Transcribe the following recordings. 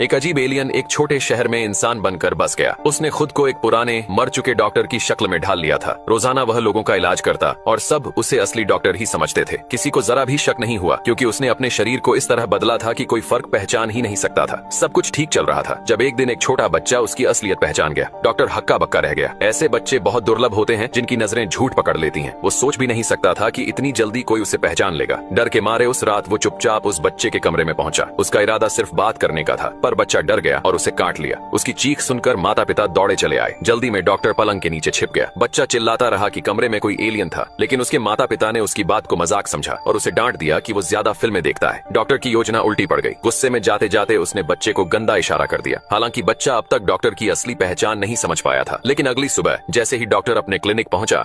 एक अजीब एलियन एक छोटे शहर में इंसान बनकर बस गया। उसने खुद को एक पुराने मर चुके डॉक्टर की शक्ल में ढाल लिया था। रोजाना वह लोगों का इलाज करता और सब उसे असली डॉक्टर ही समझते थे। किसी को जरा भी शक नहीं हुआ क्योंकि उसने अपने शरीर को इस तरह बदला था कि कोई फर्क पहचान ही नहीं सकता था। सब कुछ ठीक चल रहा था जब एक दिन एक छोटा बच्चा उसकी असलियत पहचान गया। डॉक्टर हक्का बक्का रह गया। ऐसे बच्चे बहुत दुर्लभ होते हैं जिनकी नजरें झूठ पकड़ लेती हैं। वो सोच भी नहीं सकता था कि इतनी जल्दी कोई उसे पहचान लेगा। डर के मारे उस रात वो चुपचाप उस बच्चे के कमरे में पहुंचा। उसका इरादा सिर्फ बात करने का था, पर बच्चा डर गया और उसे काट लिया। उसकी चीख सुनकर माता पिता दौड़े चले आए। जल्दी में डॉक्टर पलंग के नीचे छिप गया। बच्चा चिल्लाता रहा कि कमरे में कोई एलियन था, लेकिन उसके माता पिता ने उसकी बात को मजाक समझा और उसे डांट दिया कि वो ज्यादा फिल्में देखता है। डॉक्टर की योजना उल्टी पड़ गई। गुस्से में जाते जाते उसने बच्चे को गंदा इशारा कर दिया। हालांकि बच्चा अब तक डॉक्टर की असली पहचान नहीं समझ पाया था, लेकिन अगली सुबह जैसे ही डॉक्टर अपने क्लिनिक पहुंचा,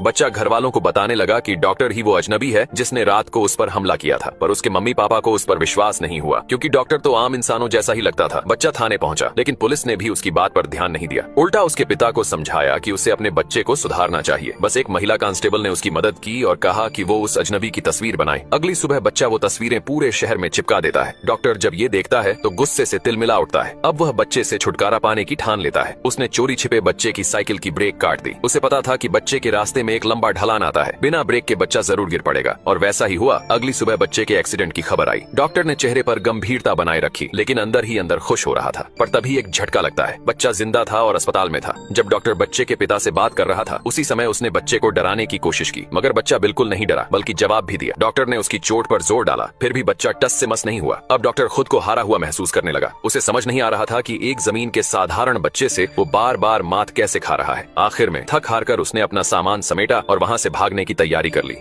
बच्चा घर वालों को बताने लगा कि डॉक्टर ही वो अजनबी है जिसने रात को उस पर हमला किया था। पर उसके मम्मी पापा को उस पर विश्वास नहीं हुआ क्योंकि डॉक्टर तो आम इंसानों जैसा ही लगता था। बच्चा थाने पहुंचा, लेकिन पुलिस ने भी उसकी बात पर ध्यान नहीं दिया। उल्टा उसके पिता को समझाया कि उसे अपने बच्चे को सुधारना चाहिए। बस एक महिला कांस्टेबल ने उसकी मदद की और कहा कि वो उस अजनबी की तस्वीर बनाए। अगली सुबह बच्चा वो तस्वीरें पूरे शहर में चिपका देता है। डॉक्टर जब ये देखता है तो गुस्से से तिलमिला उठता है। अब वह बच्चे से छुटकारा पाने की ठान लेता है। उसने चोरी छिपे बच्चे की साइकिल की ब्रेक काट दी। उसे पता था कि बच्चे के रास्ते में एक लंबा ढलान आता है, बिना ब्रेक के बच्चा जरूर गिर पड़ेगा। और वैसा ही हुआ। अगली सुबह बच्चे के एक्सीडेंट की खबर आई। डॉक्टर ने चेहरे पर गंभीरता बनाए रखी, लेकिन अंदर ही अंदर खुश हो रहा था। पर तभी एक झटका लगता है। बच्चा जिंदा था और अस्पताल में था। जब डॉक्टर बच्चे के पिता से बात कर रहा था, उसी समय उसने बच्चे को डराने की कोशिश की, मगर बच्चा बिल्कुल नहीं डरा, बल्कि जवाब भी दिया। डॉक्टर ने उसकी चोट पर जोर डाला, फिर भी बच्चा टस से मस नहीं हुआ। अब डॉक्टर खुद को हारा हुआ महसूस करने लगा। उसे समझ नहीं आ रहा था कि एक जमीन के साधारण बच्चे से वो बार बार मात कैसे खा रहा है। आखिर में थक हार कर उसने अपना सामान समेटा और वहां से भागने की तैयारी कर ली।